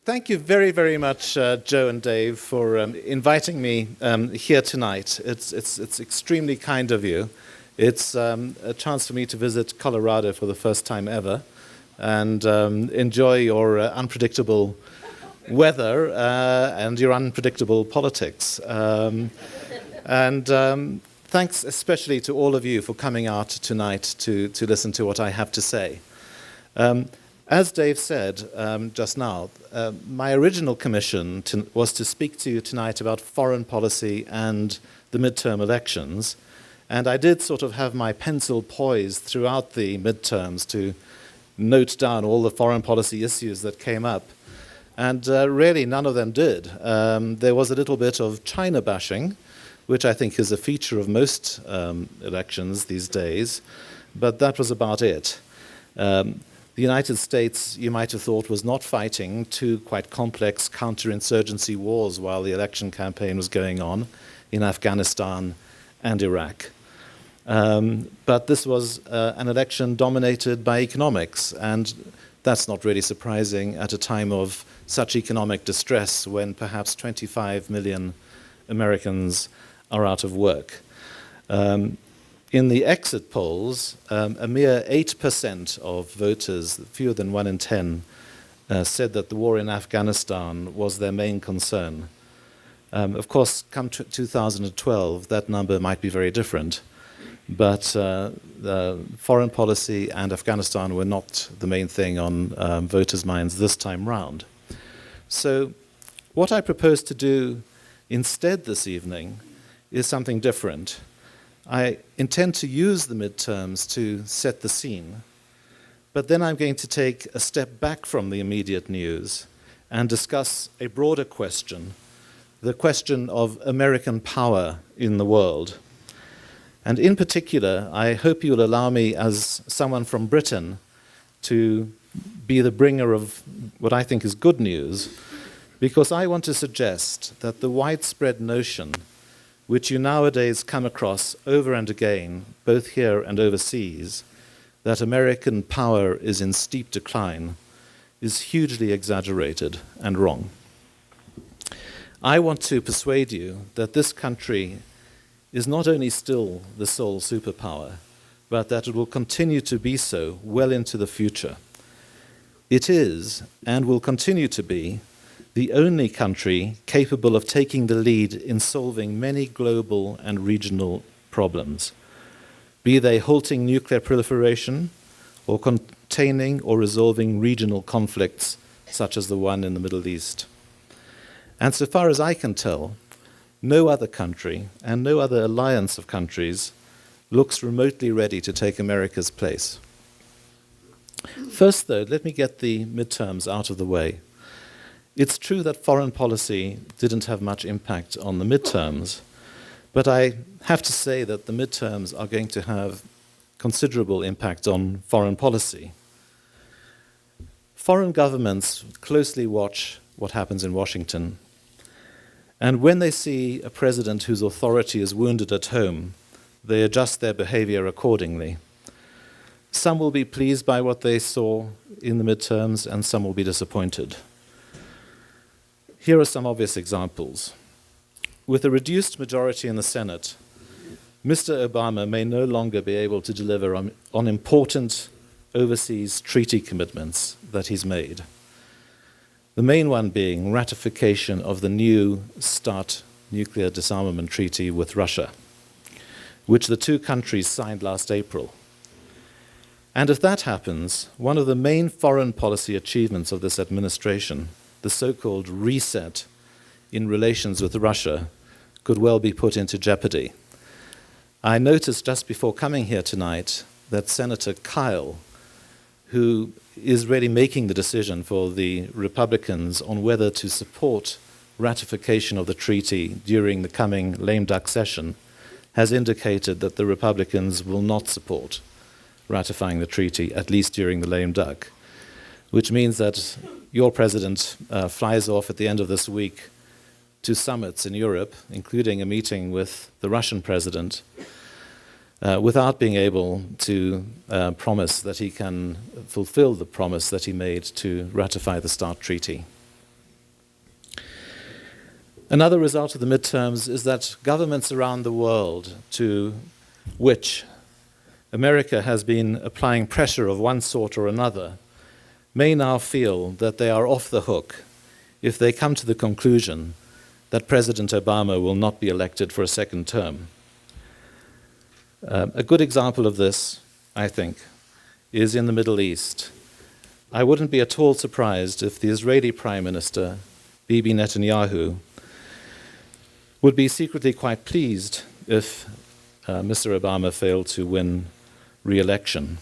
thank you very, very much, Joe and Dave, for inviting me here tonight. It's extremely kind of you. It's a chance for me to visit Colorado for the first time ever and enjoy your unpredictable weather and your unpredictable politics. Thanks especially to all of you for coming out tonight to listen to what I have to say. As Dave said just now, my original commission was to speak to you tonight about foreign policy and the midterm elections. And I did sort of have my pencil poised throughout the midterms to note down all the foreign policy issues that came up. And really none of them did. There was a little bit of China bashing, which I think is a feature of most elections these days, but that was about it. The United States, you might have thought, was not fighting two quite complex counterinsurgency wars while the election campaign was going on in Afghanistan and Iraq. But this was an election dominated by economics, and that's not really surprising at a time of such economic distress when perhaps 25 million Americans are out of work. In the exit polls, a mere 8% of voters, fewer than 1 in 10, said that the war in Afghanistan was their main concern. Of course, come 2012, that number might be very different, but the foreign policy and Afghanistan were not the main thing on voters' minds this time round. So what I propose to do instead this evening is something different. I intend to use the midterms to set the scene, but then I'm going to take a step back from the immediate news and discuss a broader question, the question of American power in the world. And in particular, I hope you'll allow me, as someone from Britain, to be the bringer of what I think is good news, because I want to suggest that the widespread notion which you nowadays come across over and again, both here and overseas, that American power is in steep decline, is hugely exaggerated and wrong. I want to persuade you that this country is not only still the sole superpower, but that it will continue to be so well into the future. It is, and will continue to be, the only country capable of taking the lead in solving many global and regional problems, be they halting nuclear proliferation or containing or resolving regional conflicts such as the one in the Middle East. And so far as I can tell, no other country and no other alliance of countries looks remotely ready to take America's place. First, though, let me get the midterms out of the way. It's true that foreign policy didn't have much impact on the midterms, but I have to say that the midterms are going to have considerable impact on foreign policy. Foreign governments closely watch what happens in Washington, and when they see a president whose authority is wounded at home, they adjust their behavior accordingly. Some will be pleased by what they saw in the midterms, and some will be disappointed. Here are some obvious examples. With a reduced majority in the Senate, Mr. Obama may no longer be able to deliver on important overseas treaty commitments that he's made. The main one being ratification of the new START nuclear disarmament treaty with Russia, which the two countries signed last April. And if that happens, one of the main foreign policy achievements of this administration, the so-called reset in relations with Russia, could well be put into jeopardy. I noticed just before coming here tonight that Senator Kyle, who is really making the decision for the Republicans on whether to support ratification of the treaty during the coming lame duck session, has indicated that the Republicans will not support ratifying the treaty, at least during the lame duck, which means that your president flies off at the end of this week to summits in Europe, including a meeting with the Russian president, without being able to promise that he can fulfill the promise that he made to ratify the START treaty. Another result of the midterms is that governments around the world to which America has been applying pressure of one sort or another may now feel that they are off the hook if they come to the conclusion that President Obama will not be elected for a second term. A good example of this, I think, is in the Middle East. I wouldn't be at all surprised if the Israeli Prime Minister, Bibi Netanyahu, would be secretly quite pleased if Mr. Obama failed to win re-election.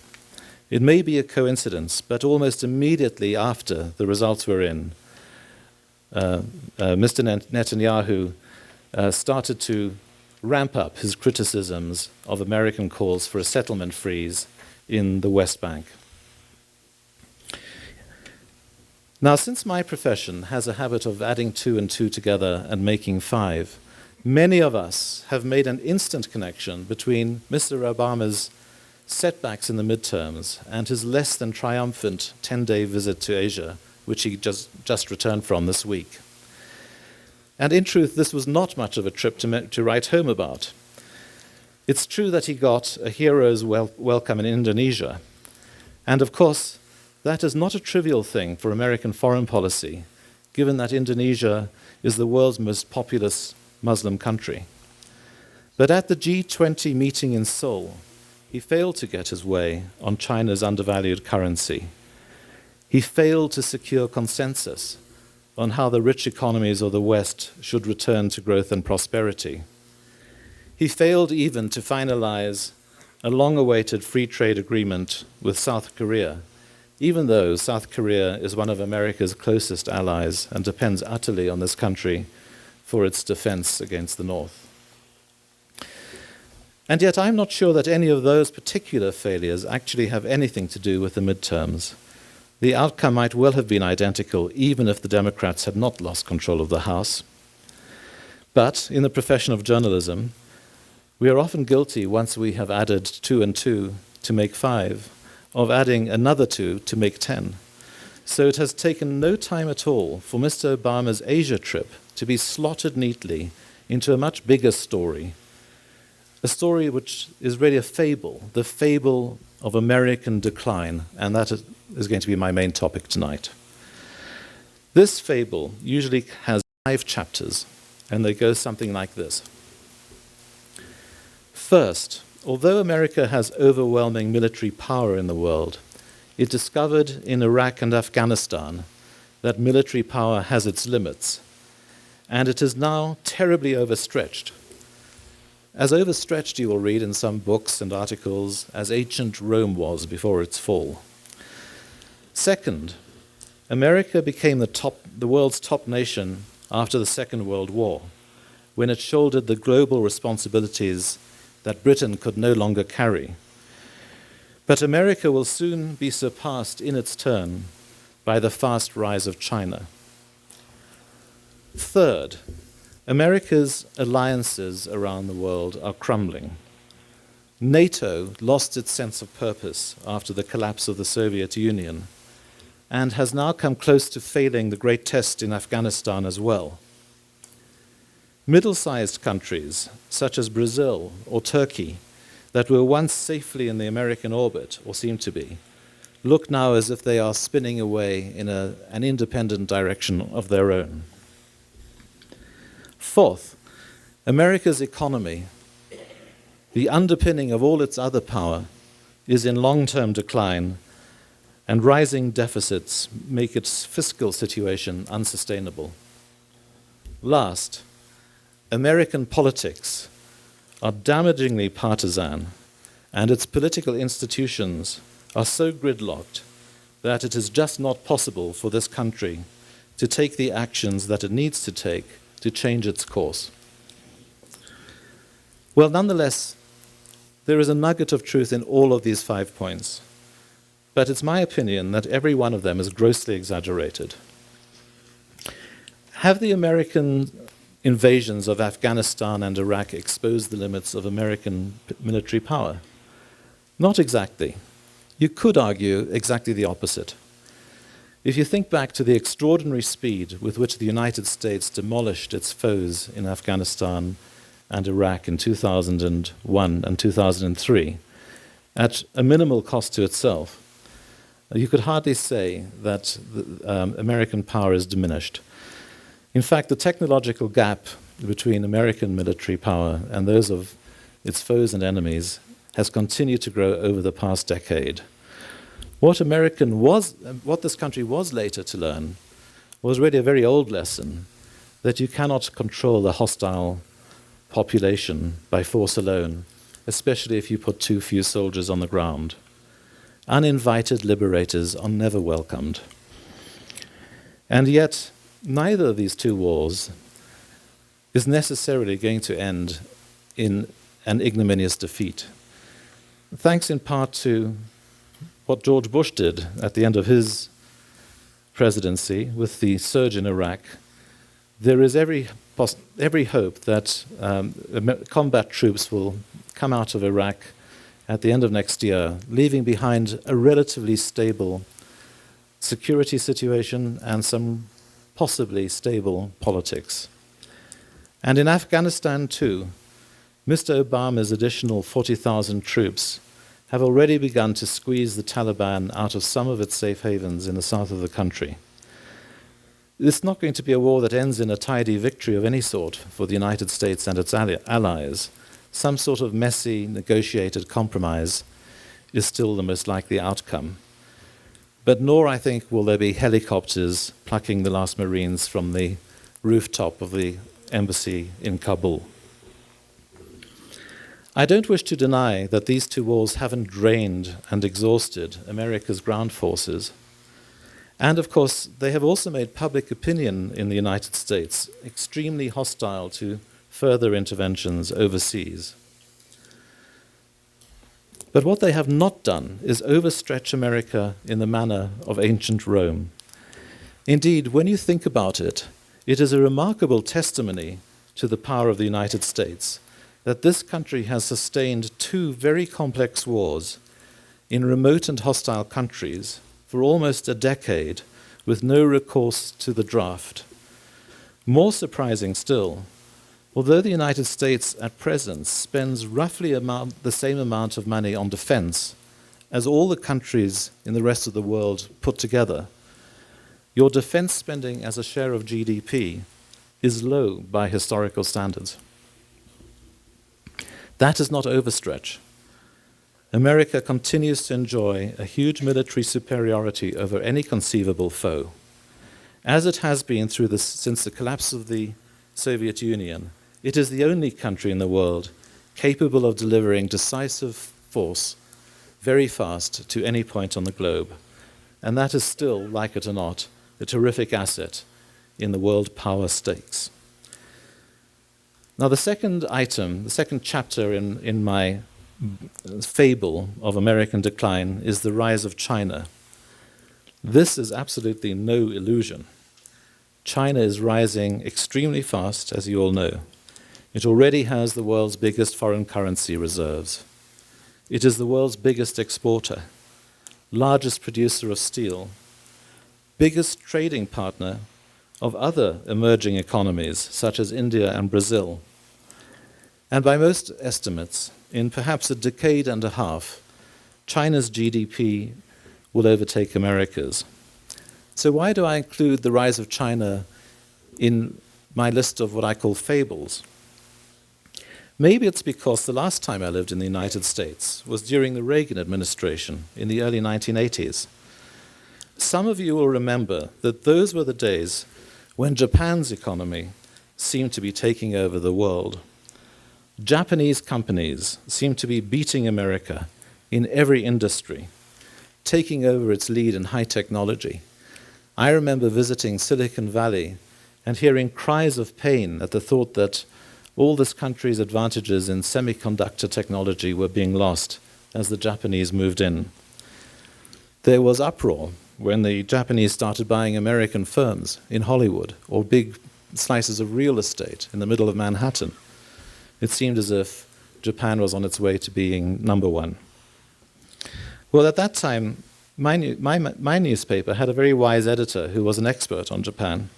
It may be a coincidence, but almost immediately after the results were in, Mr. Netanyahu started to ramp up his criticisms of American calls for a settlement freeze in the West Bank. Now, since my profession has a habit of adding 2 and 2 together and making 5, many of us have made an instant connection between Mr. Obama's setbacks in the midterms and his less than triumphant 10-day visit to Asia, which he just returned from this week. And in truth, this was not much of a trip to write home about. It's true that he got a hero's welcome in Indonesia. And of course, that is not a trivial thing for American foreign policy, given that Indonesia is the world's most populous Muslim country. But at the G20 meeting in Seoul, he failed to get his way on China's undervalued currency. He failed to secure consensus on how the rich economies of the West should return to growth and prosperity. He failed even to finalize a long-awaited free trade agreement with South Korea, even though South Korea is one of America's closest allies and depends utterly on this country for its defense against the North. And yet I'm not sure that any of those particular failures actually have anything to do with the midterms. The outcome might well have been identical, even if the Democrats had not lost control of the House. But in the profession of journalism, we are often guilty, once we have added 2 and 2 to make 5, of adding another 2 to make 10. So it has taken no time at all for Mr. Obama's Asia trip to be slotted neatly into a much bigger story, a story which is really a fable, the fable of American decline, and that is going to be my main topic tonight. This fable usually has 5 chapters, and they go something like this. First, although America has overwhelming military power in the world, it discovered in Iraq and Afghanistan that military power has its limits, and it is now terribly overstretched. As overstretched, you will read in some books and articles, as ancient Rome was before its fall. Second, America became the world's top nation after the Second World War, when it shouldered the global responsibilities that Britain could no longer carry. But America will soon be surpassed in its turn by the fast rise of China. Third, America's alliances around the world are crumbling. NATO lost its sense of purpose after the collapse of the Soviet Union and has now come close to failing the great test in Afghanistan as well. Middle-sized countries, such as Brazil or Turkey, that were once safely in the American orbit, or seem to be, look now as if they are spinning away in an independent direction of their own. Fourth, America's economy, the underpinning of all its other power, is in long-term decline, and rising deficits make its fiscal situation unsustainable. Last, American politics are damagingly partisan, and its political institutions are so gridlocked that it is just not possible for this country to take the actions that it needs to take to change its course. Well, nonetheless, there is a nugget of truth in all of these 5 points, but it's my opinion that every one of them is grossly exaggerated. Have the American invasions of Afghanistan and Iraq exposed the limits of American military power? Not exactly. You could argue exactly the opposite. If you think back to the extraordinary speed with which the United States demolished its foes in Afghanistan and Iraq in 2001 and 2003, at a minimal cost to itself, you could hardly say that American power is diminished. In fact, the technological gap between American military power and those of its foes and enemies has continued to grow over the past decade. What this country was later to learn was really a very old lesson, that you cannot control a hostile population by force alone, especially if you put too few soldiers on the ground. Uninvited liberators are never welcomed. And yet, neither of these two wars is necessarily going to end in an ignominious defeat. Thanks in part to what George Bush did at the end of his presidency with the surge in Iraq, there is every hope that combat troops will come out of Iraq at the end of next year, leaving behind a relatively stable security situation and some possibly stable politics. And in Afghanistan too, Mr. Obama's additional 40,000 troops have already begun to squeeze the Taliban out of some of its safe havens in the south of the country. It's not going to be a war that ends in a tidy victory of any sort for the United States and its allies. Some sort of messy, negotiated compromise is still the most likely outcome. But nor, I think, will there be helicopters plucking the last Marines from the rooftop of the embassy in Kabul. I don't wish to deny that these two wars haven't drained and exhausted America's ground forces. And of course, they have also made public opinion in the United States extremely hostile to further interventions overseas. But what they have not done is overstretch America in the manner of ancient Rome. Indeed, when you think about it, it is a remarkable testimony to the power of the United States that this country has sustained two very complex wars in remote and hostile countries for almost a decade with no recourse to the draft. More surprising still, although the United States at present spends roughly the same amount of money on defense as all the countries in the rest of the world put together, your defense spending as a share of GDP is low by historical standards. That is not overstretch. America continues to enjoy a huge military superiority over any conceivable foe, as it has been since the collapse of the Soviet Union. It is the only country in the world capable of delivering decisive force very fast to any point on the globe. And that is still, like it or not, a terrific asset in the world power stakes. Now, the second item, the second chapter in my fable of American decline is the rise of China. This is absolutely no illusion. China is rising extremely fast, as you all know. It already has the world's biggest foreign currency reserves. It is the world's biggest exporter, largest producer of steel, biggest trading partner of other emerging economies, such as India and Brazil. And by most estimates, in perhaps a decade and a half, China's GDP will overtake America's. So why do I include the rise of China in my list of what I call fables? Maybe it's because the last time I lived in the United States was during the Reagan administration in the early 1980s. Some of you will remember that those were the days when Japan's economy seemed to be taking over the world. Japanese companies seemed to be beating America in every industry, taking over its lead in high technology. I remember visiting Silicon Valley and hearing cries of pain at the thought that all this country's advantages in semiconductor technology were being lost as the Japanese moved in. There was uproar when the Japanese started buying American firms in Hollywood or big slices of real estate in the middle of Manhattan. It seemed as if Japan was on its way to being number one. Well, at that time, my newspaper had a very wise editor who was an expert on Japan.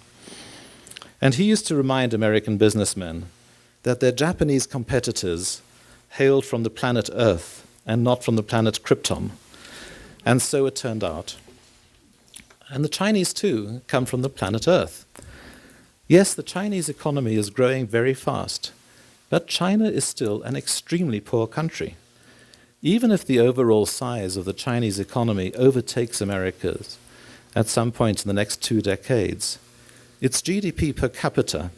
And he used to remind American businessmen that their Japanese competitors hailed from the planet Earth and not from the planet Krypton. And so it turned out. And the Chinese, too, come from the planet Earth. Yes, the Chinese economy is growing very fast, but China is still an extremely poor country. Even if the overall size of the Chinese economy overtakes America's at some point in the next 2 decades, its GDP per capita,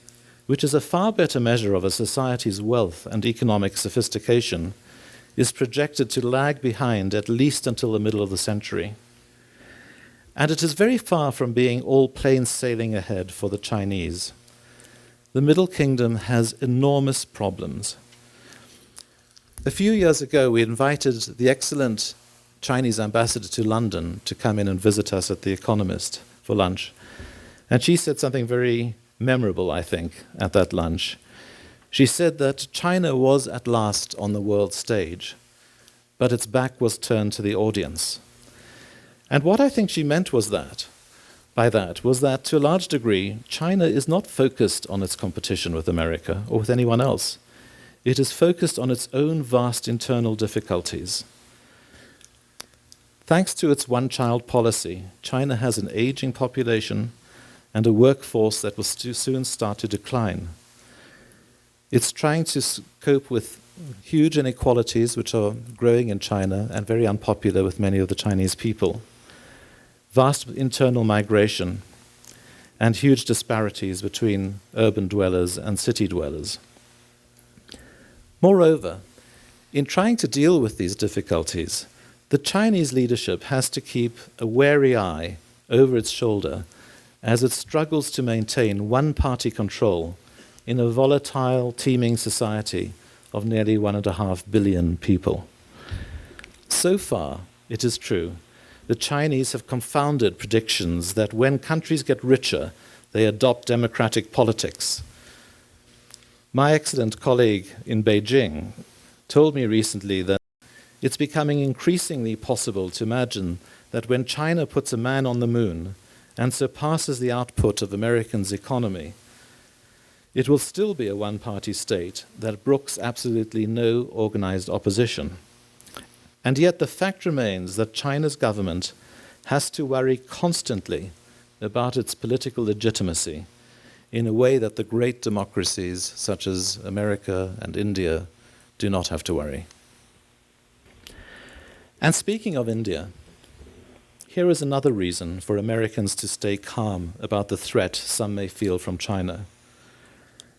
which is a far better measure of a society's wealth and economic sophistication, is projected to lag behind at least until the middle of the century. And it is very far from being all plain sailing ahead for the Chinese. The Middle Kingdom has enormous problems. A few years ago, we invited the excellent Chinese ambassador to London to come in and visit us at The Economist for lunch. And she said something very memorable, I think, at that lunch. She said that China was at last on the world stage, but its back was turned to the audience. And what I think she meant was that to a large degree, China is not focused on its competition with America or with anyone else. It is focused on its own vast internal difficulties. Thanks to its one-child policy, China has an aging population and a workforce that will soon start to decline. It's trying to cope with huge inequalities which are growing in China and very unpopular with many of the Chinese people. Vast internal migration and huge disparities between urban dwellers and city dwellers. Moreover, in trying to deal with these difficulties, the Chinese leadership has to keep a wary eye over its shoulder as it struggles to maintain one-party control in a volatile, teeming society of nearly 1.5 billion people. So far, it is true, the Chinese have confounded predictions that when countries get richer, they adopt democratic politics. My excellent colleague in Beijing told me recently that it's becoming increasingly possible to imagine that when China puts a man on the moon and surpasses the output of America's economy, it will still be a one-party state that brooks absolutely no organized opposition. And yet the fact remains that China's government has to worry constantly about its political legitimacy in a way that the great democracies such as America and India do not have to worry. And speaking of India, here is another reason for Americans to stay calm about the threat some may feel from China.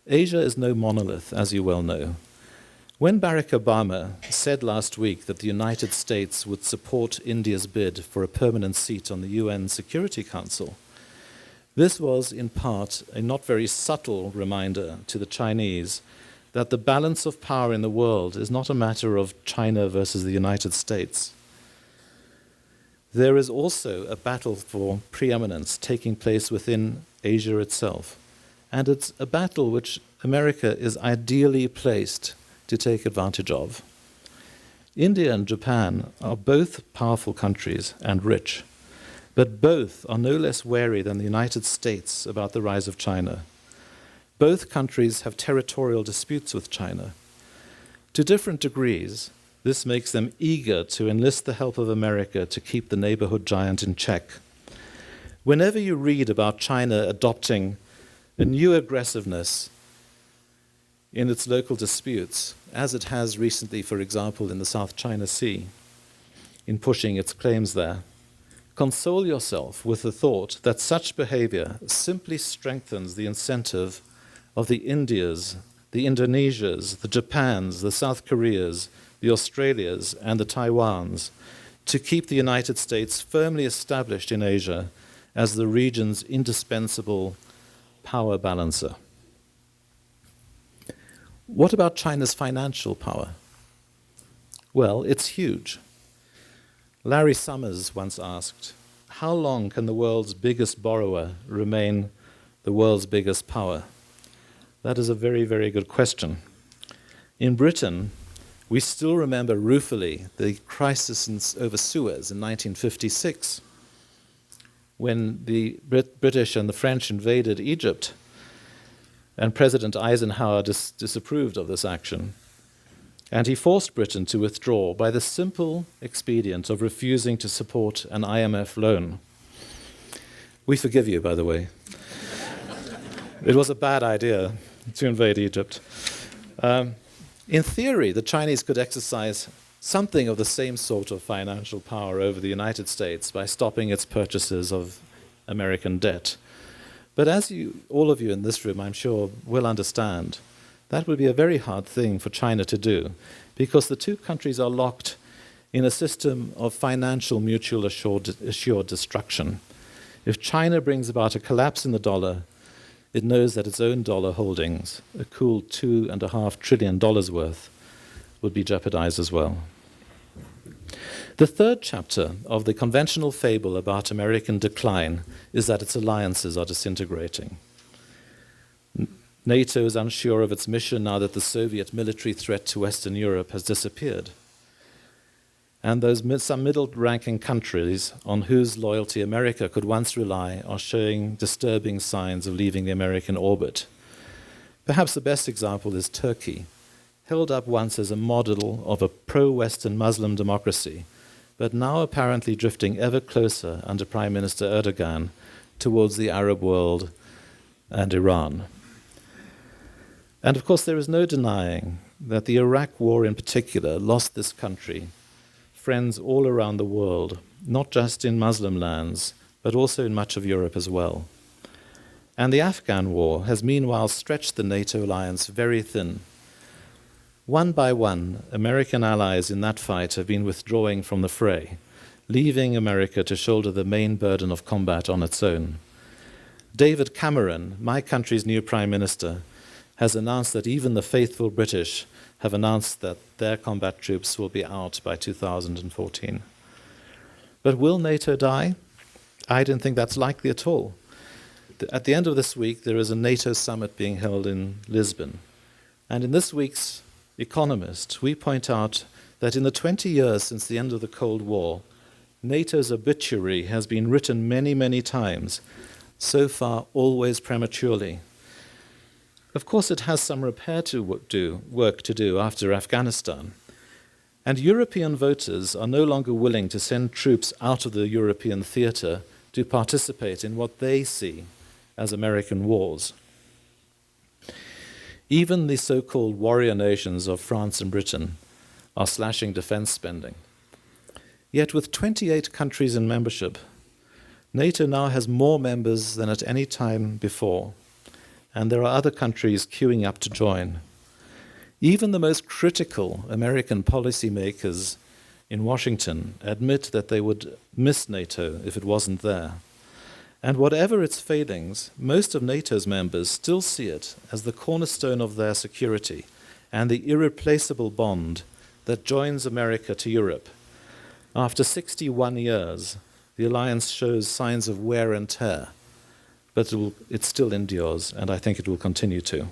Asia is no monolith, as you well know. When Barack Obama said last week that the United States would support India's bid for a permanent seat on the UN Security Council, this was in part a not very subtle reminder to the Chinese that the balance of power in the world is not a matter of China versus the United States. There is also a battle for preeminence taking place within Asia itself, and it's a battle which America is ideally placed to take advantage of. India and Japan are both powerful countries and rich, but both are no less wary than the United States about the rise of China. Both countries have territorial disputes with China. To different degrees, this makes them eager to enlist the help of America to keep the neighborhood giant in check. Whenever you read about China adopting a new aggressiveness in its local disputes, as it has recently, for example, in the South China Sea, in pushing its claims there, console yourself with the thought that such behavior simply strengthens the incentive of the Indias, the Indonesias, the Japans, the South Koreas, the Australias, and the Taiwans to keep the United States firmly established in Asia as the region's indispensable power balancer. What about China's financial power? Well, it's huge. Larry Summers once asked, how long can the world's biggest borrower remain the world's biggest power? That is a very, very good question. In Britain, We still remember ruefully the crisis over Suez in 1956, when the British and the French invaded Egypt, and President Eisenhower disapproved of this action. And he forced Britain to withdraw by the simple expedient of refusing to support an IMF loan. We forgive you, by the way. It was a bad idea to invade Egypt. In theory, the Chinese could exercise something of the same sort of financial power over the United States by stopping its purchases of American debt. But as all of you in this room, I'm sure, will understand, that would be a very hard thing for China to do, because the two countries are locked in a system of financial mutual assured destruction. If China brings about a collapse in the dollar, it knows that its own dollar holdings, a cool $2.5 trillion worth, would be jeopardized as well. The third chapter of the conventional fable about American decline is that its alliances are disintegrating. NATO is unsure of its mission now that the Soviet military threat to Western Europe has disappeared. And some middle-ranking countries on whose loyalty America could once rely are showing disturbing signs of leaving the American orbit. Perhaps the best example is Turkey, held up once as a model of a pro-Western Muslim democracy, but now apparently drifting ever closer under Prime Minister Erdogan towards the Arab world and Iran. And of course, there is no denying that the Iraq War in particular lost this country friends all around the world, not just in Muslim lands, but also in much of Europe as well. And the Afghan war has meanwhile stretched the NATO alliance very thin. One by one, American allies in that fight have been withdrawing from the fray, leaving America to shoulder the main burden of combat on its own. David Cameron, my country's new Prime Minister, has announced that even the faithful British have announced that their combat troops will be out by 2014. But will NATO die? I don't think that's likely at all. At the end of this week, there is a NATO summit being held in Lisbon. And in this week's Economist, we point out that in the 20 years since the end of the Cold War, NATO's obituary has been written many, many times, so far always prematurely. Of course, it has some work to do after Afghanistan. And European voters are no longer willing to send troops out of the European theater to participate in what they see as American wars. Even the so-called warrior nations of France and Britain are slashing defense spending. Yet with 28 countries in membership, NATO now has more members than at any time before, and there are other countries queuing up to join. Even the most critical American policymakers in Washington admit that they would miss NATO if it wasn't there. And whatever its failings, most of NATO's members still see it as the cornerstone of their security and the irreplaceable bond that joins America to Europe. After 61 years, the alliance shows signs of wear and tear, but it still endures, and I think it will continue to.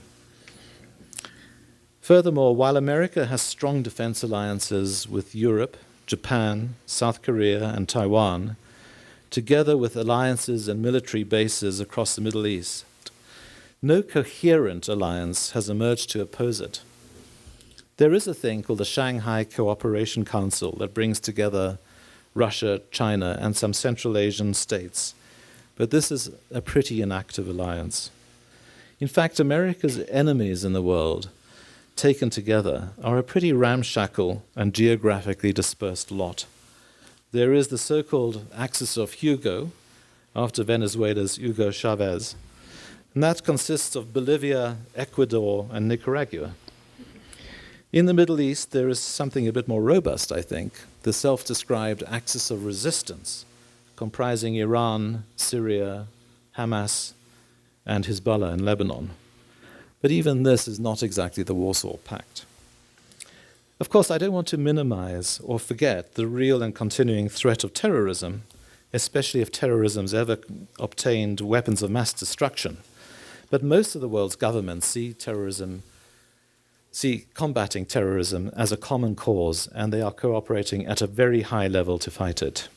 Furthermore, while America has strong defense alliances with Europe, Japan, South Korea, and Taiwan, together with alliances and military bases across the Middle East, no coherent alliance has emerged to oppose it. There is a thing called the Shanghai Cooperation Council that brings together Russia, China, and some Central Asian states, but this is a pretty inactive alliance. In fact, America's enemies in the world, taken together, are a pretty ramshackle and geographically dispersed lot. There is the so-called Axis of Hugo, after Venezuela's Hugo Chavez, and that consists of Bolivia, Ecuador, and Nicaragua. In the Middle East, there is something a bit more robust, I think, the self-described Axis of Resistance, comprising Iran, Syria, Hamas, and Hezbollah in Lebanon. But even this is not exactly the Warsaw Pact. Of course, I don't want to minimize or forget the real and continuing threat of terrorism, especially if terrorism's ever obtained weapons of mass destruction. But most of the world's governments see terrorism see combating terrorism as a common cause, and they are cooperating at a very high level to fight it.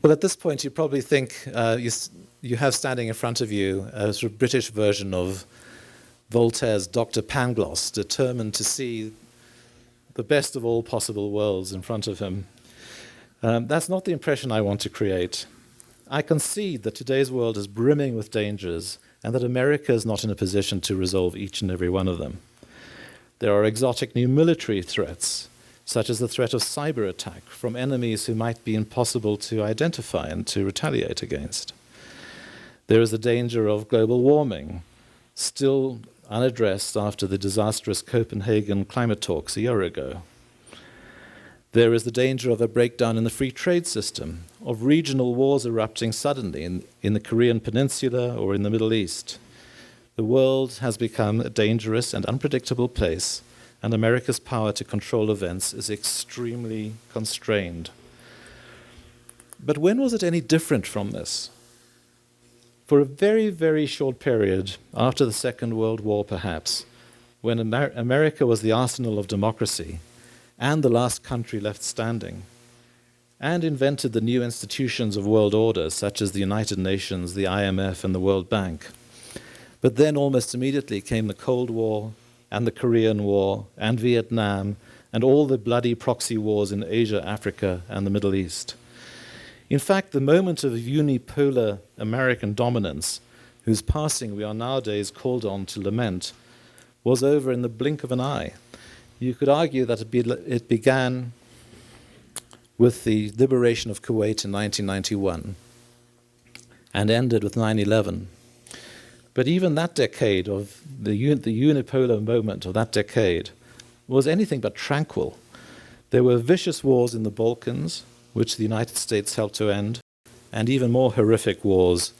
Well, at this point, you probably think you have standing in front of you a sort of British version of Voltaire's Dr. Pangloss, determined to see the best of all possible worlds in front of him. That's not the impression I want to create. I concede that today's world is brimming with dangers and that America is not in a position to resolve each and every one of them. There are exotic new military threats, such as the threat of cyber attack from enemies who might be impossible to identify and to retaliate against. There is the danger of global warming, still unaddressed after the disastrous Copenhagen climate talks a year ago. There is the danger of a breakdown in the free trade system, of regional wars erupting suddenly in the Korean Peninsula or in the Middle East. The world has become a dangerous and unpredictable place, and America's power to control events is extremely constrained. But when was it any different from this? For a very, very short period, after the Second World War perhaps, when America was the arsenal of democracy, and the last country left standing, and invented the new institutions of world order, such as the United Nations, the IMF, and the World Bank. But then almost immediately came the Cold War, and the Korean War, and Vietnam, and all the bloody proxy wars in Asia, Africa, and the Middle East. In fact, the moment of unipolar American dominance, whose passing we are nowadays called on to lament, was over in the blink of an eye. You could argue that it began with the liberation of Kuwait in 1991 and ended with 9/11. But even that decade of the unipolar moment of that decade was anything but tranquil. There were vicious wars in the Balkans, which the United States helped to end, and even more horrific wars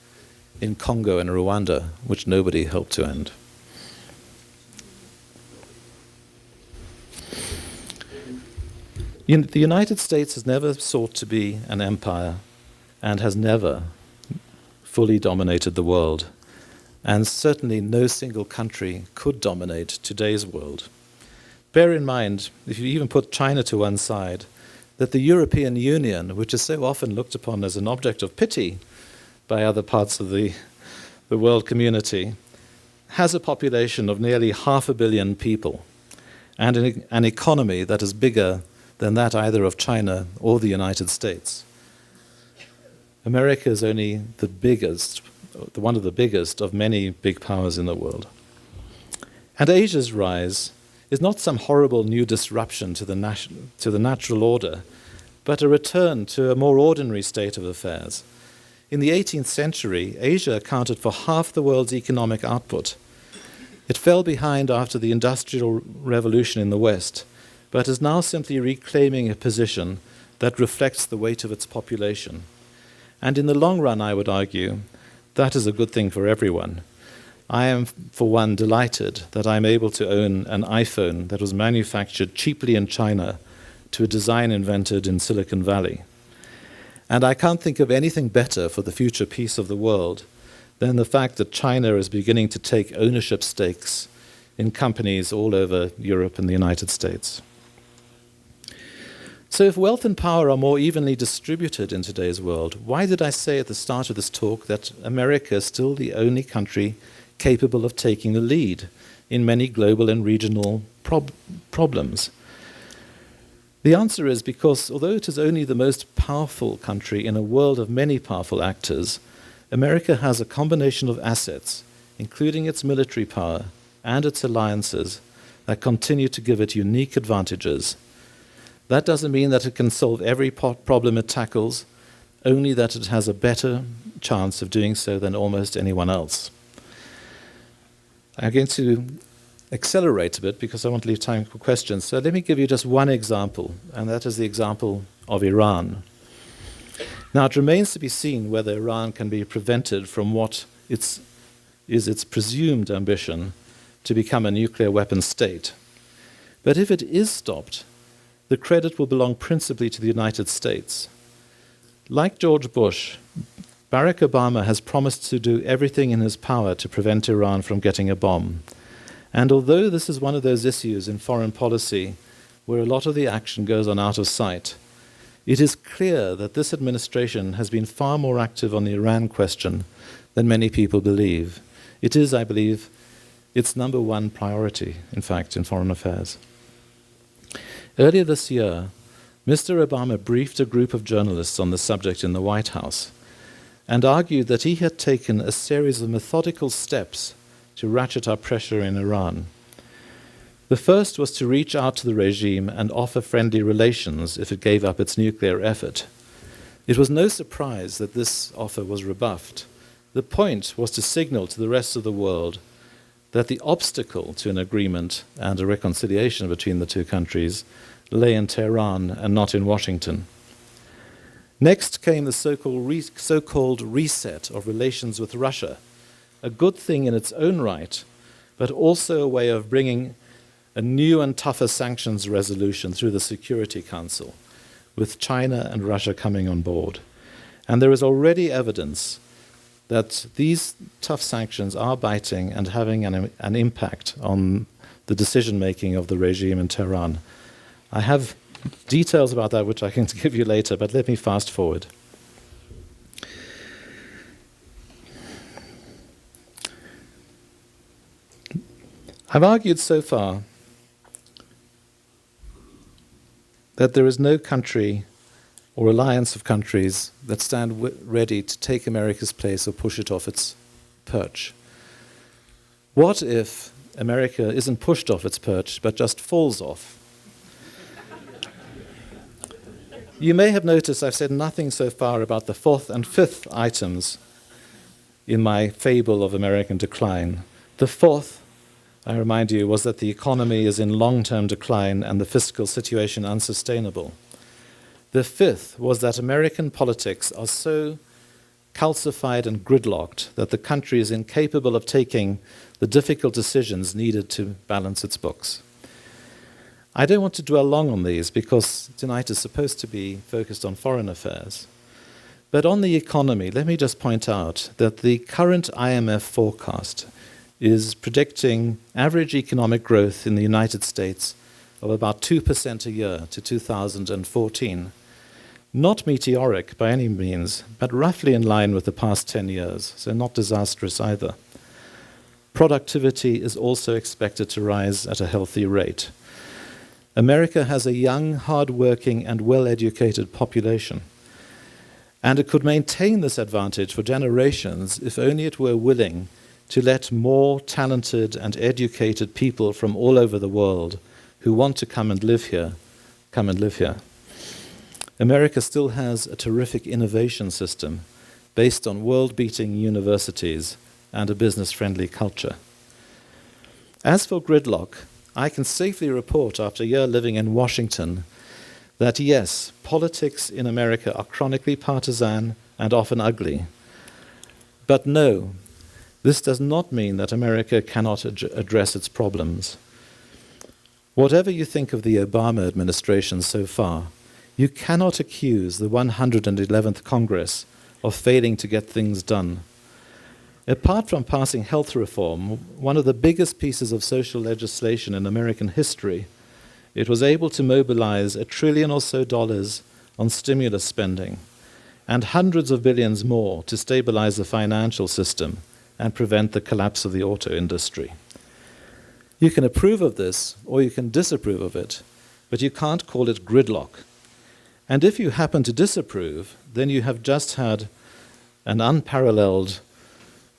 in Congo and Rwanda, which nobody helped to end. The United States has never sought to be an empire and has never fully dominated the world. And certainly no single country could dominate today's world. Bear in mind, if you even put China to one side, that the European Union, which is so often looked upon as an object of pity by other parts of the world community, has a population of nearly 500 million people and an economy that is bigger than that either of China or the United States. America is only the biggest, one of the biggest of many big powers in the world. And Asia's rise is not some horrible new disruption to the natural order, but a return to a more ordinary state of affairs. In the 18th century, Asia accounted for half the world's economic output. It fell behind after the Industrial Revolution in the West, but is now simply reclaiming a position that reflects the weight of its population. And in the long run, I would argue, that is a good thing for everyone. I am, for one, delighted that I'm able to own an iPhone that was manufactured cheaply in China to a design invented in Silicon Valley. And I can't think of anything better for the future peace of the world than the fact that China is beginning to take ownership stakes in companies all over Europe and the United States. So if wealth and power are more evenly distributed in today's world, why did I say at the start of this talk that America is still the only country capable of taking the lead in many global and regional problems? The answer is because although it is only the most powerful country in a world of many powerful actors, America has a combination of assets, including its military power and its alliances, that continue to give it unique advantages. That doesn't mean that it can solve every problem it tackles, only that it has a better chance of doing so than almost anyone else. I'm going to accelerate a bit because I want to leave time for questions. So let me give you just one example, and that is the example of Iran. Now, it remains to be seen whether Iran can be prevented from what is its presumed ambition to become a nuclear weapons state. But if it is stopped, the credit will belong principally to the United States. Like George Bush, Barack Obama has promised to do everything in his power to prevent Iran from getting a bomb. And although this is one of those issues in foreign policy where a lot of the action goes on out of sight, it is clear that this administration has been far more active on the Iran question than many people believe. It is, I believe, its number one priority, in fact, in foreign affairs. Earlier this year, Mr. Obama briefed a group of journalists on the subject in the White House and argued that he had taken a series of methodical steps to ratchet up pressure in Iran. The first was to reach out to the regime and offer friendly relations if it gave up its nuclear effort. It was no surprise that this offer was rebuffed. The point was to signal to the rest of the world that the obstacle to an agreement and a reconciliation between the two countries lay in Tehran and not in Washington. Next came the so-called reset of relations with Russia, a good thing in its own right, but also a way of bringing a new and tougher sanctions resolution through the Security Council, with China and Russia coming on board. And there is already evidence that these tough sanctions are biting and having an impact on the decision-making of the regime in Tehran. I have details about that which I can give you later, but let me fast forward. I've argued so far that there is no country or alliance of countries that stand ready to take America's place or push it off its perch. What if America isn't pushed off its perch, but just falls off? You may have noticed I've said nothing so far about the fourth and fifth items in my fable of American decline. The fourth, I remind you, was that the economy is in long-term decline and the fiscal situation unsustainable. The fifth was that American politics are so calcified and gridlocked that the country is incapable of taking the difficult decisions needed to balance its books. I don't want to dwell long on these because tonight is supposed to be focused on foreign affairs. But on the economy, let me just point out that the current IMF forecast is predicting average economic growth in the United States of about 2% a year to 2014. Not meteoric by any means, but roughly in line with the past 10 years, so not disastrous either. Productivity is also expected to rise at a healthy rate. America has a young, hard-working, and well-educated population, and it could maintain this advantage for generations if only it were willing to let more talented and educated people from all over the world who want to come and live here, come and live here. America still has a terrific innovation system based on world-beating universities and a business-friendly culture. As for gridlock, I can safely report after a year living in Washington that yes, politics in America are chronically partisan and often ugly. But no, this does not mean that America cannot address its problems. Whatever you think of the Obama administration so far, you cannot accuse the 111th Congress of failing to get things done. Apart from passing health reform, one of the biggest pieces of social legislation in American history, it was able to mobilize $1 trillion or so on stimulus spending and hundreds of billions more to stabilize the financial system and prevent the collapse of the auto industry. You can approve of this or you can disapprove of it, but you can't call it gridlock. And if you happen to disapprove, then you have just had an unparalleled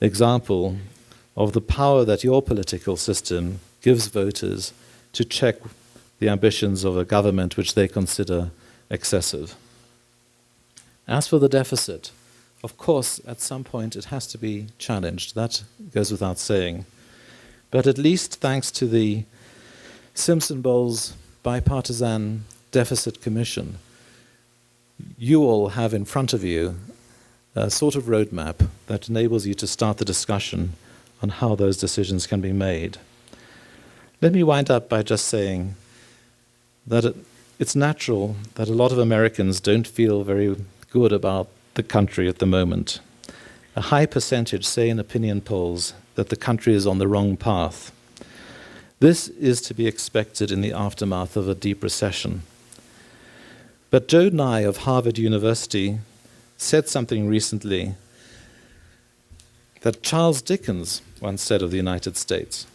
example of the power that your political system gives voters to check the ambitions of a government which they consider excessive. As for the deficit, of course, at some point it has to be challenged. That goes without saying. But at least thanks to the Simpson-Bowles bipartisan deficit commission, you all have in front of you a sort of roadmap that enables you to start the discussion on how those decisions can be made. Let me wind up by just saying that it's natural that a lot of Americans don't feel very good about the country at the moment. A high percentage say in opinion polls that the country is on the wrong path. This is to be expected in the aftermath of a deep recession. But Joe Nye of Harvard University said something recently that Charles Dickens once said of the United States.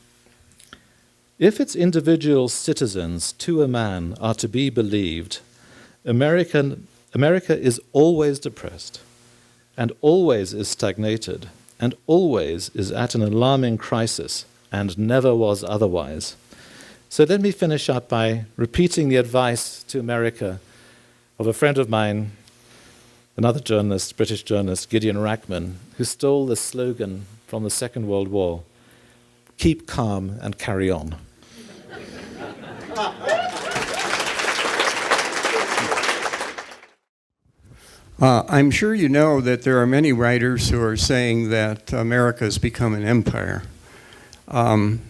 If its individual citizens to a man are to be believed, America is always depressed, and always is stagnated, and always is at an alarming crisis, and never was otherwise. So let me finish up by repeating the advice to America of a friend of mine, another journalist, British journalist, Gideon Rachman, who stole the slogan from the Second World War, "Keep calm and carry on." I'm sure you know that there are many writers who are saying that America has become an empire. And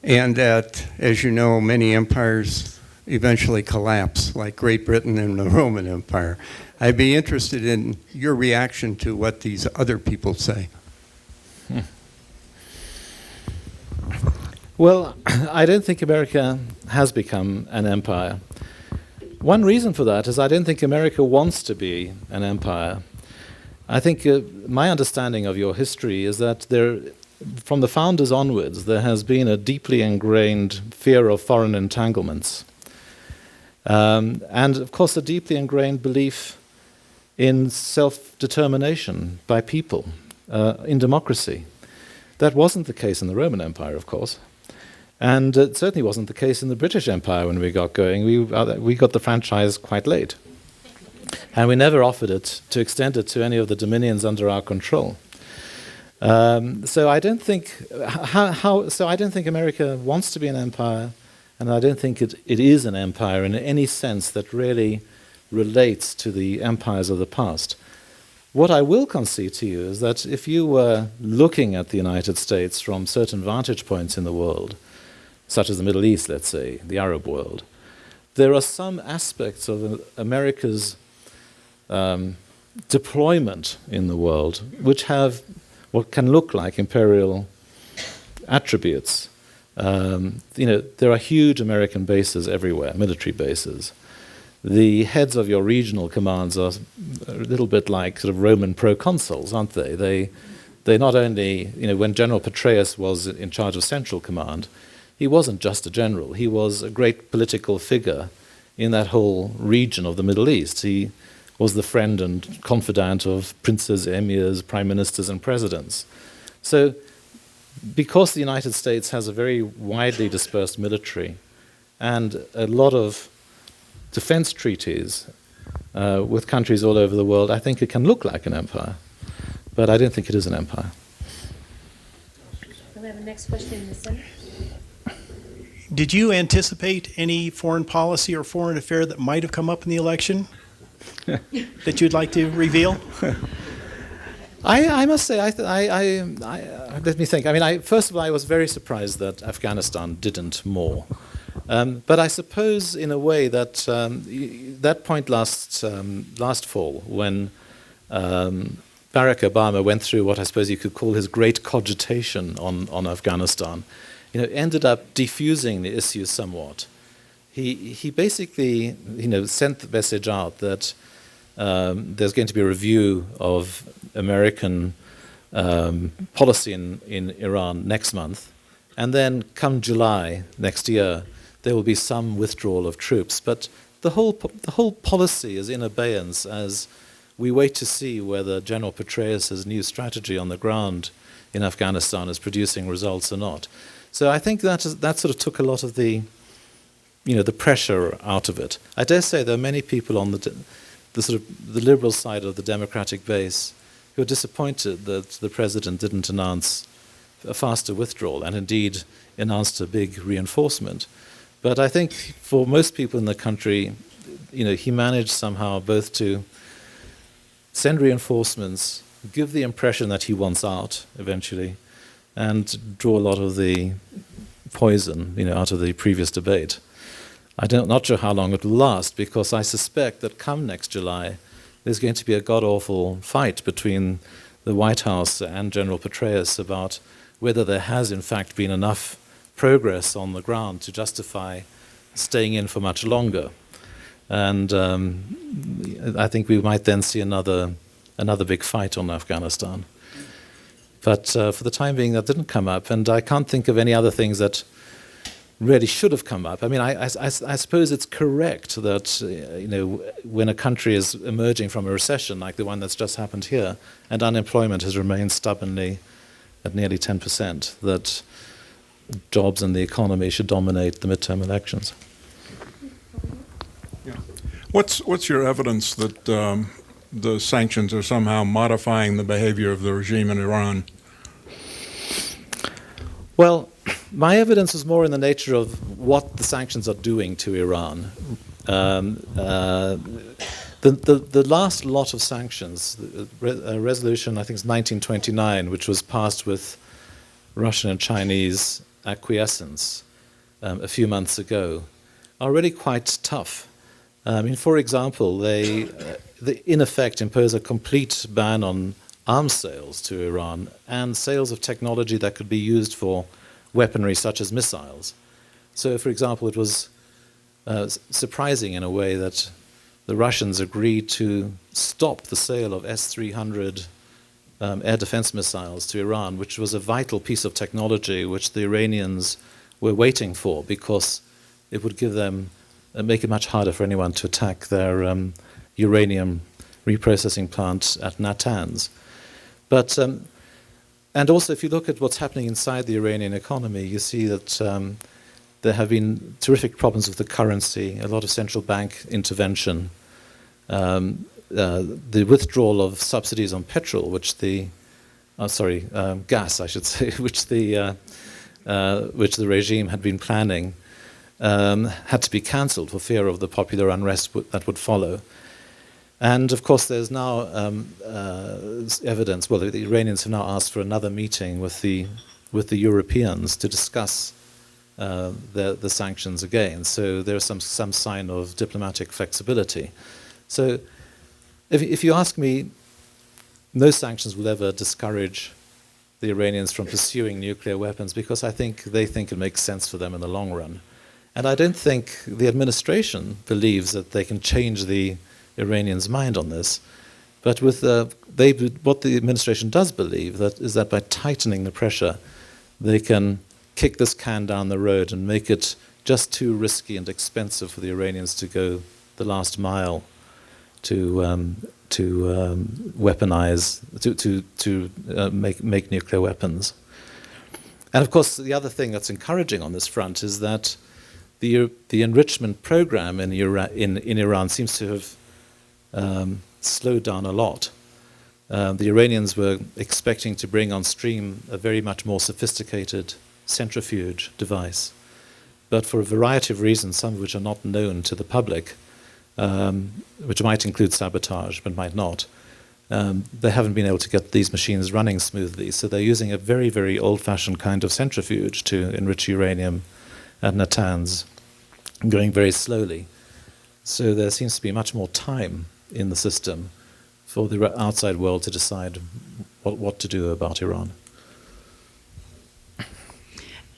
that, as you know, many empires eventually collapse, like Great Britain and the Roman Empire. I'd be interested in your reaction to what these other people say. Well, I don't think America has become an empire. One reason for that is I don't think America wants to be an empire. I think my understanding of your history is that from the founders onwards, there has been a deeply ingrained fear of foreign entanglements. And, of course, a deeply ingrained belief in self-determination by people, in democracy. That wasn't the case in the Roman Empire, of course. And it certainly wasn't the case in the British Empire when we got going. We got the franchise quite late. And we never offered it to extend it to any of the dominions under our control. So I don't think America wants to be an empire, and I don't think it is an empire in any sense that really relates to the empires of the past. What I will concede to you is that if you were looking at the United States from certain vantage points in the world, such as the Middle East, let's say, the Arab world, there are some aspects of America's deployment in the world which have what can look like imperial attributes. There are huge American bases everywhere, military bases. The heads of your regional commands are a little bit like sort of Roman proconsuls, aren't they? They not only, when General Petraeus was in charge of Central Command, he wasn't just a general. He was a great political figure in that whole region of the Middle East. He was the friend and confidant of princes, emirs, prime ministers, and presidents. So, because the United States has a very widely dispersed military and a lot of defense treaties with countries all over the world, I think it can look like an empire. But I don't think it is an empire. We have a next question in the center. Did you anticipate any foreign policy or foreign affair that might have come up in the election that you'd like to reveal? I must say, let me think. First of all, I was very surprised that Afghanistan didn't more. But I suppose, in a way, that that point last fall, when Barack Obama went through what I suppose you could call his great cogitation on Afghanistan, ended up diffusing the issue somewhat. He basically, sent the message out that there's going to be a review of American policy in Iran next month, and then come July next year, there will be some withdrawal of troops. But the whole policy is in abeyance as we wait to see whether General Petraeus' new strategy on the ground in Afghanistan is producing results or not. So I think that sort of took a lot of the pressure out of it. I dare say there are many people on the liberal side of the Democratic base who are disappointed that the president didn't announce a faster withdrawal and indeed announced a big reinforcement. But I think for most people in the country, he managed somehow both to send reinforcements, give the impression that he wants out eventually, and draw a lot of the poison, out of the previous debate. Not sure how long it will last, because I suspect that come next July, there's going to be a god-awful fight between the White House and General Petraeus about whether there has in fact been enough progress on the ground to justify staying in for much longer. And I think we might then see another big fight on Afghanistan. But for the time being, that didn't come up, and I can't think of any other things that really should have come up. I mean, I suppose it's correct that when a country is emerging from a recession like the one that's just happened here, and unemployment has remained stubbornly at nearly 10%, that jobs and the economy should dominate the midterm elections. Yeah. What's your evidence that the sanctions are somehow modifying the behavior of the regime in Iran? Well, my evidence is more in the nature of what the sanctions are doing to Iran. The last lot of sanctions, a resolution, I think it's 1929, which was passed with Russian and Chinese acquiescence a few months ago, are really quite tough. For example, they in effect impose a complete ban on arms sales to Iran and sales of technology that could be used for weaponry such as missiles. So, for example, it was surprising in a way that the Russians agreed to stop the sale of S-300 air defense missiles to Iran, which was a vital piece of technology which the Iranians were waiting for, because it would give them, make it much harder for anyone to attack their uranium reprocessing plant at Natanz. But and also, if you look at what's happening inside the Iranian economy, you see that there have been terrific problems with the currency, a lot of central bank intervention, the withdrawal of subsidies on petrol, which gas, I should say, which the regime had been planning, had to be cancelled for fear of the popular unrest that would follow. And of course, there's now evidence. Well, the Iranians have now asked for another meeting with the Europeans to discuss the sanctions again. So there's some sign of diplomatic flexibility. So, if you ask me, no sanctions will ever discourage the Iranians from pursuing nuclear weapons, because they think it makes sense for them in the long run. And I don't think the administration believes that they can change the Iranians' mind on this. But what the administration does believe is that by tightening the pressure, they can kick this can down the road and make it just too risky and expensive for the Iranians to go the last mile to weaponize, to make nuclear weapons. And of course, the other thing that's encouraging on this front is that the enrichment program in Iran seems to have slowed down a lot. The Iranians were expecting to bring on stream a very much more sophisticated centrifuge device, but for a variety of reasons, some of which are not known to the public, which might include sabotage but might not, they haven't been able to get these machines running smoothly. So they're using a very, very old-fashioned kind of centrifuge to enrich uranium at Natanz, going very slowly. So there seems to be much more time in the system for the outside world to decide what to do about Iran.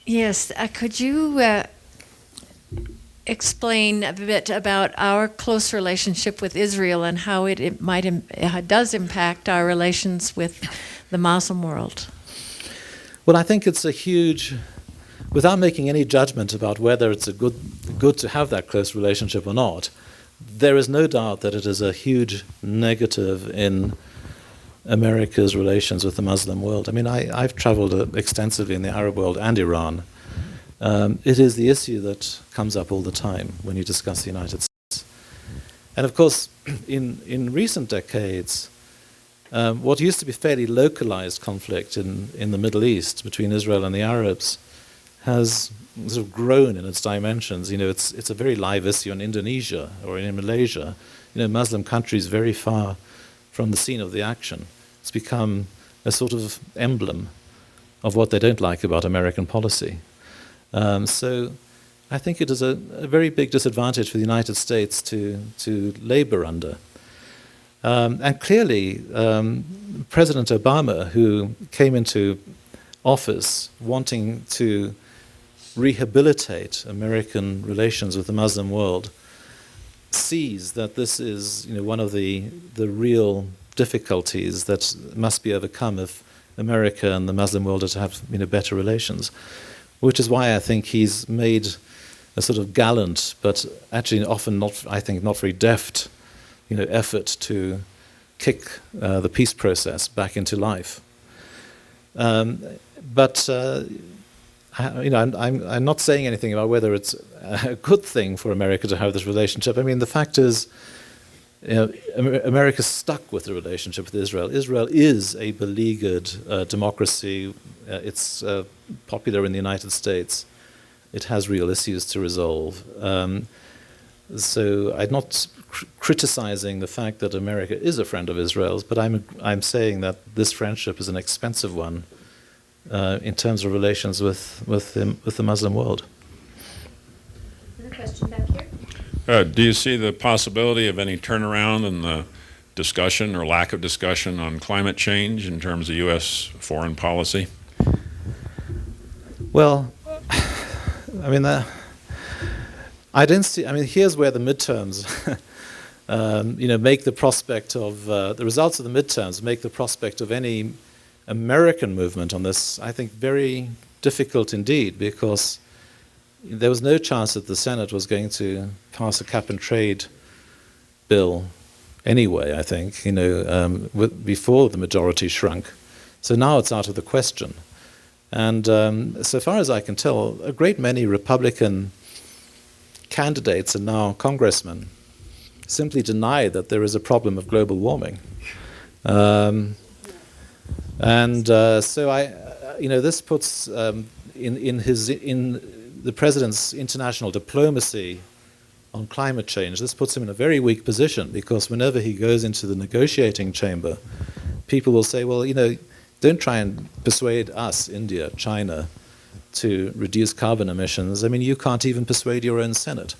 Yes, could you explain a bit about our close relationship with Israel and how it does impact our relations with the Muslim world? Well, I think it's a huge, without making any judgment about whether it's good to have that close relationship or not, there is no doubt that it is a huge negative in America's relations with the Muslim world. I mean, I've traveled extensively in the Arab world and Iran. It is the issue that comes up all the time when you discuss the United States. And of course, in recent decades, what used to be fairly localized conflict in the Middle East between Israel and the Arabs has sort of grown in its dimensions. It's a very live issue in Indonesia or in Malaysia. Muslim countries very far from the scene of the action. It's become a sort of emblem of what they don't like about American policy. So I think it is a very big disadvantage for the United States to labor under. And clearly, President Obama, who came into office wanting to rehabilitate American relations with the Muslim world sees that this is, one of the real difficulties that must be overcome if America and the Muslim world are to have better relations, which is why I think he's made a sort of gallant, but actually often not very deft, effort to kick the peace process back into life. I'm not saying anything about whether it's a good thing for America to have this relationship. I mean, the fact is, America's stuck with the relationship with Israel. Israel is a beleaguered democracy. It's popular in the United States. It has real issues to resolve. So I'm not criticizing the fact that America is a friend of Israel's, but I'm saying that this friendship is an expensive one in terms of relations with the Muslim world. Another question back here. Do you see the possibility of any turnaround in the discussion or lack of discussion on climate change in terms of U.S. foreign policy? Well, I mean, I don't see. I mean, here's where the midterms, make the prospect of the results of the midterms make the prospect of any American movement on this, I think, very difficult indeed, because there was no chance that the Senate was going to pass a cap-and-trade bill anyway, I think, before the majority shrunk. So now it's out of the question. And so far as I can tell, a great many Republican candidates and now congressmen simply deny that there is a problem of global warming. So this puts in the president's international diplomacy on climate change, this puts him in a very weak position, because whenever he goes into the negotiating chamber, people will say, well, don't try and persuade us, India, China, to reduce carbon emissions. I mean, you can't even persuade your own Senate.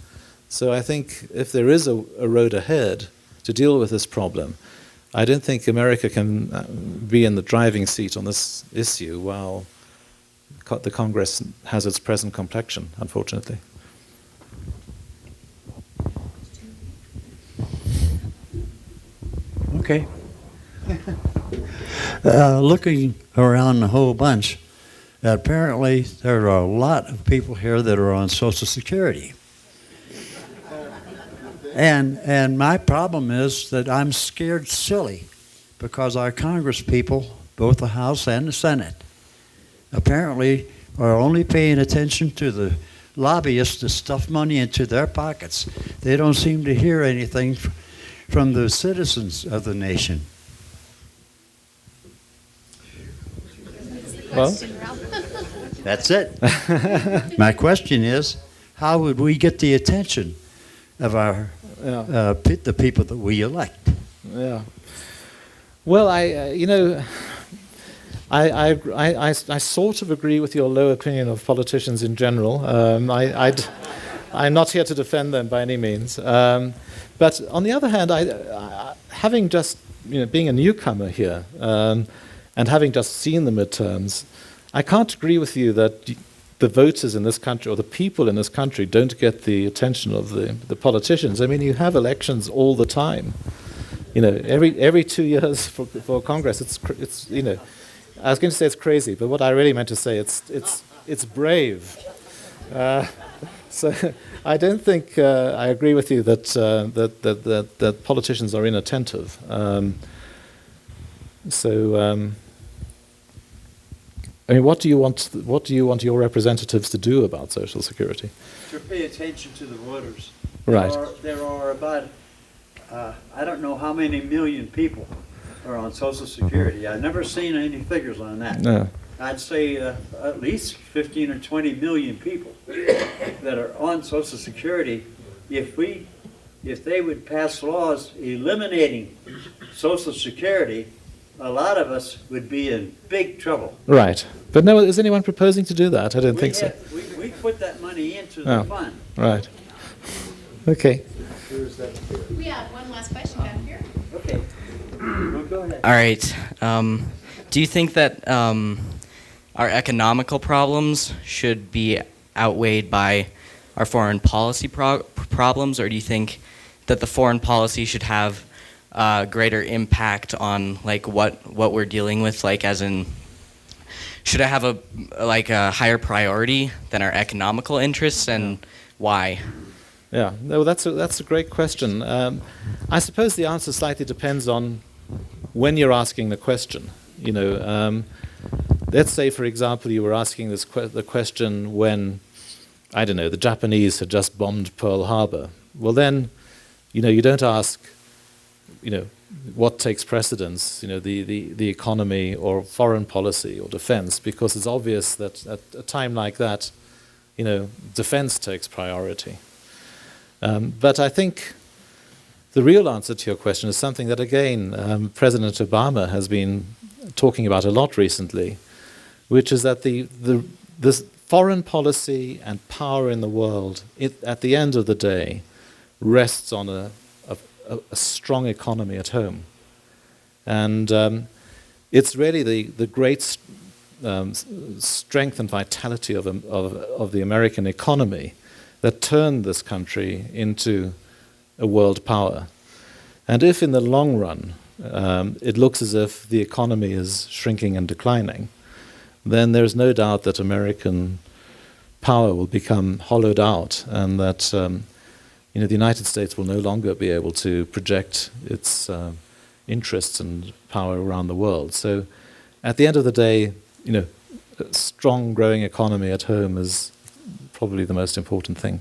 So I think if there is a road ahead to deal with this problem, I don't think America can be in the driving seat on this issue while the Congress has its present complexion, unfortunately. Okay. Looking around the whole bunch, apparently there are a lot of people here that are on Social Security. And my problem is that I'm scared silly, because our Congress people, both the House and the Senate, apparently are only paying attention to the lobbyists to stuff money into their pockets. They don't seem to hear anything from the citizens of the nation. Well, That's it. My question is, how would we get the attention of our the people that we elect? Yeah. Well, I sort of agree with your low opinion of politicians in general. I'm not here to defend them by any means. But on the other hand, having just being a newcomer here and having just seen the midterms, I can't agree with you that the voters in this country or the people in this country don't get the attention of the politicians. I mean, you have elections all the time. Every 2 years for Congress, it's I was going to say it's crazy, but what I really meant to say, it's brave. So I don't think I agree with you that politicians are inattentive. I mean, what do you want your representatives to do about Social Security? To pay attention to the voters. Right. There are about, I don't know how many million people are on Social Security. I've never seen any figures on that. No. I'd say at least 15 or 20 million people that are on Social Security. If they would pass laws eliminating Social Security, a lot of us would be in big trouble. Right. But no, is anyone proposing to do that? I don't think so. We put that money into the fund. Right. Okay. We have one last question back here. Okay. Well, go ahead. All right. Do you think that our economical problems should be outweighed by our foreign policy problems, or do you think that the foreign policy should have greater impact on like what we're dealing with, like as in should it have a higher priority than our economical interests, and why? Yeah, no, that's a great question. I suppose the answer slightly depends on when you're asking the question. You know, let's say, for example, you were asking the question when, I don't know, the Japanese had just bombed Pearl Harbor. Well, then, you know, you don't ask, you know, what takes precedence, you know, the economy or foreign policy or defense, because it's obvious that at a time like that, you know, defense takes priority. But I think the real answer to your question is something that, again, President Obama has been talking about a lot recently, which is that this foreign policy and power in the world, at the end of the day, rests on a strong economy at home. And it's really the great strength and vitality of the American economy that turned this country into a world power. And if in the long run it looks as if the economy is shrinking and declining, then there's no doubt that American power will become hollowed out, and that you know, the United States will no longer be able to project its interests and power around the world. So at the end of the day, you know, a strong growing economy at home is probably the most important thing.